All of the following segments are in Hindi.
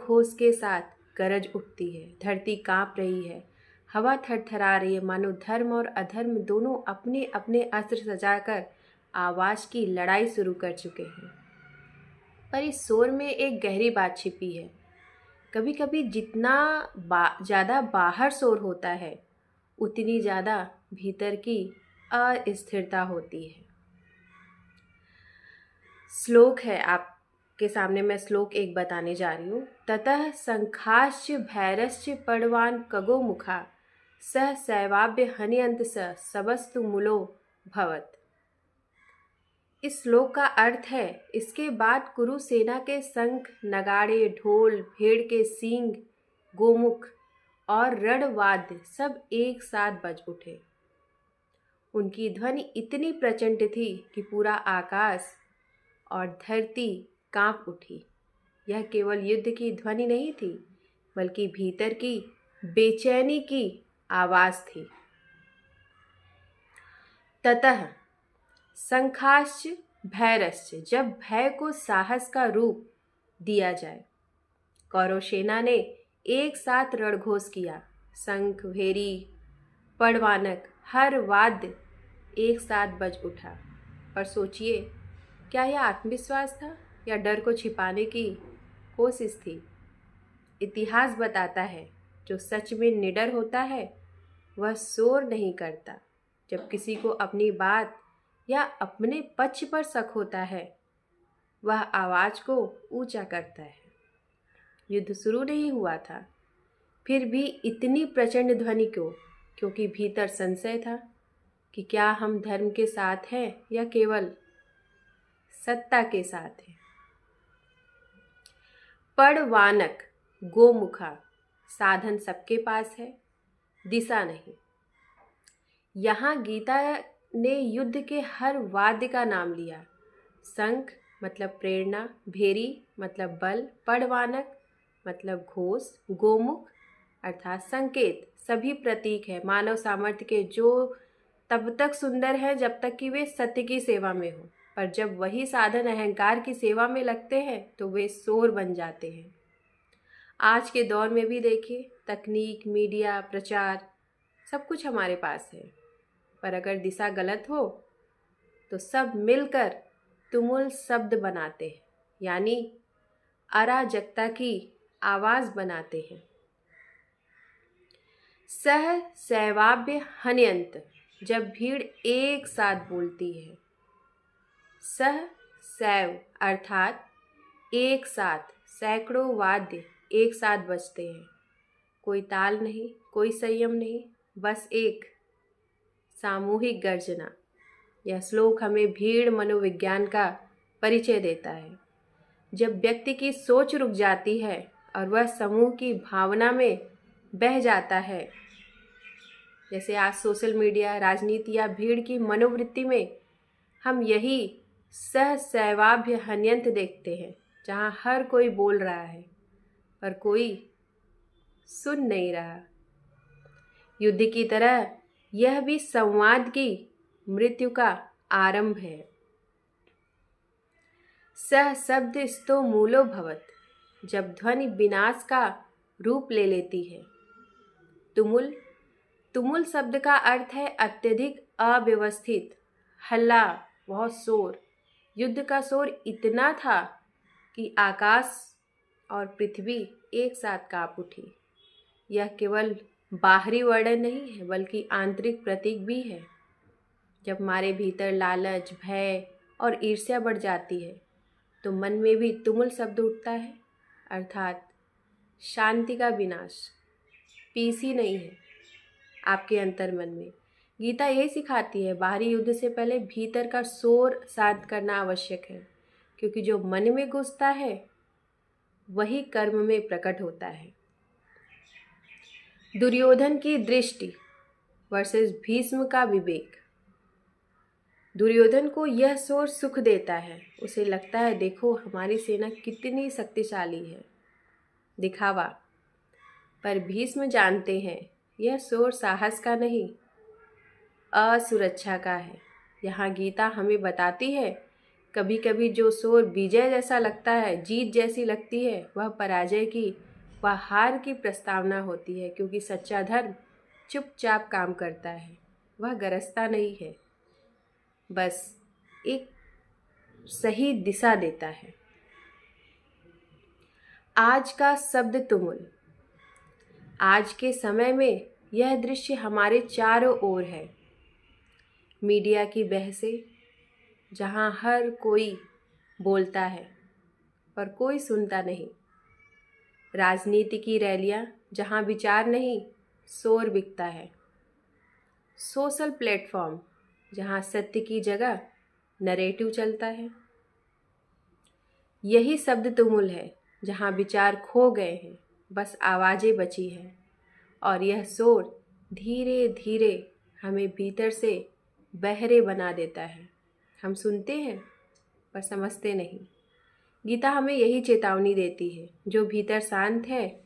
घोष के साथ गरज उठती है, धरती कांप रही है, हवा थरथरा रही है, मानो धर्म और अधर्म दोनों अपने अपने अस्त्र सजाकर आवाज की लड़ाई शुरू कर चुके हैं। पर इस शोर में एक गहरी बात छिपी है। कभी कभी जितना ज़्यादा बाहर शोर होता है, उतनी ज़्यादा भीतर की अस्थिरता होती है। श्लोक है आपके सामने, मैं श्लोक एक बताने जा रही हूँ। ततः शंखाश्च भैरश्च पड़वान कगो मुखा सह सैवाभ्य हन्यंत स सबस्तु मूलो भवत। इस श्लोक का अर्थ है, इसके बाद कुरु सेना के शंख, नगाड़े, ढोल, भेड़ के सींग, गोमुख और रणवाद्य सब एक साथ बज उठे। उनकी ध्वनि इतनी प्रचंड थी कि पूरा आकाश और धरती कांप उठी। यह केवल युद्ध की ध्वनि नहीं थी, बल्कि भीतर की बेचैनी की आवाज थी। ततः शंखाश्च भैरश्च, जब भय को साहस का रूप दिया जाए, कौरव सेना ने एक साथ रणघोष किया। शंख, भेरी, पड़वानक, हर वाद्य एक साथ बज उठा। पर सोचिए, क्या यह आत्मविश्वास था या डर को छिपाने की कोशिश थी? इतिहास बताता है, जो सच में निडर होता है वह शोर नहीं करता। जब किसी को अपनी बात या अपने पक्ष पर शक होता है, वह आवाज को ऊंचा करता है। युद्ध शुरू नहीं हुआ था, फिर भी इतनी प्रचंड ध्वनि क्यों? क्योंकि भीतर संशय था कि क्या हम धर्म के साथ हैं या केवल सत्ता के साथ हैं। पड़वानक, गोमुखा, साधन सबके पास है, दिशा नहीं। यहाँ गीता ने युद्ध के हर वाद्य का नाम लिया। शंख मतलब प्रेरणा, भेरी मतलब बल, पड़वानक मतलब घोष, गोमुख अर्थात संकेत, सभी प्रतीक है मानव सामर्थ्य के, जो तब तक सुंदर है जब तक कि वे सत्य की सेवा में हो, पर जब वही साधन अहंकार की सेवा में लगते हैं तो वे शोर बन जाते हैं। आज के दौर में भी देखिए, तकनीक, मीडिया, प्रचार सब कुछ हमारे पास है, पर अगर दिशा गलत हो तो सब मिलकर तुमुल शब्द बनाते हैं, यानी अराजकता की आवाज बनाते हैं। सह सैवाभ्य हन्यंत, जब भीड़ एक साथ बोलती है। सह सैव अर्थात एक साथ, सैकड़ों वाद्य एक साथ बजते हैं। कोई ताल नहीं, कोई संयम नहीं, बस एक सामूहिक गर्जना। यह श्लोक हमें भीड़ मनोविज्ञान का परिचय देता है। जब व्यक्ति की सोच रुक जाती है और वह समूह की भावना में बह जाता है, जैसे आज सोशल मीडिया, राजनीति या भीड़ की मनोवृत्ति में हम यही सहसैवाभ्य हन्यंत देखते हैं, जहाँ हर कोई बोल रहा है पर कोई सुन नहीं रहा। युद्ध की तरह यह भी संवाद की मृत्यु का आरंभ है। सह शब्द स्तो मूलो भवत, जब ध्वनि विनाश का रूप ले लेती है। तुमुल, तुमुल शब्द का अर्थ है अत्यधिक अव्यवस्थित, हल्ला, बहुत शोर। युद्ध का शोर इतना था कि आकाश और पृथ्वी एक साथ कांप उठी। यह केवल बाहरी वर्णन नहीं है, बल्कि आंतरिक प्रतीक भी है। जब हमारे भीतर लालच, भय और ईर्ष्या बढ़ जाती है तो मन में भी तुमुल शब्द उठता है, अर्थात शांति का विनाश। पीस ही नहीं है आपके अंतर्मन में। गीता यही सिखाती है, बाहरी युद्ध से पहले भीतर का शोर शांत करना आवश्यक है, क्योंकि जो मन में घुसता है वही कर्म में प्रकट होता है। दुर्योधन की दृष्टि वर्सेस भीष्म का विवेक। दुर्योधन को यह शोर सुख देता है। उसे लगता है, देखो हमारी सेना कितनी शक्तिशाली है, दिखावा। पर भीष्म जानते हैं यह शोर साहस का नहीं, असुरक्षा का है। यहाँ गीता हमें बताती है, कभी कभी जो शोर विजय जैसा लगता है, जीत जैसी लगती है, वह पराजय की, वह हार की प्रस्तावना होती है, क्योंकि सच्चा धर्म चुपचाप काम करता है, वह गरजता नहीं है, बस एक सही दिशा देता है। आज का शब्द तुमुल। आज के समय में यह दृश्य हमारे चारों ओर है। मीडिया की बहसें, जहाँ हर कोई बोलता है पर कोई सुनता नहीं। राजनीति की रैलियाँ, जहाँ विचार नहीं शोर बिकता है। सोशल प्लेटफॉर्म, जहाँ सत्य की जगह नरेटिव चलता है। यही शब्द तुमुल है, जहाँ विचार खो गए हैं, बस आवाज़ें बची हैं, और यह शोर धीरे धीरे हमें भीतर से बहरे बना देता है। हम सुनते हैं पर समझते नहीं। गीता हमें यही चेतावनी देती है, जो भीतर शांत है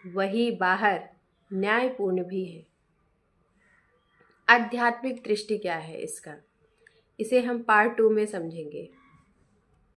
वही बाहर न्यायपूर्ण भी है। आध्यात्मिक दृष्टि क्या है इसका, इसे हम पार्ट 2 में समझेंगे।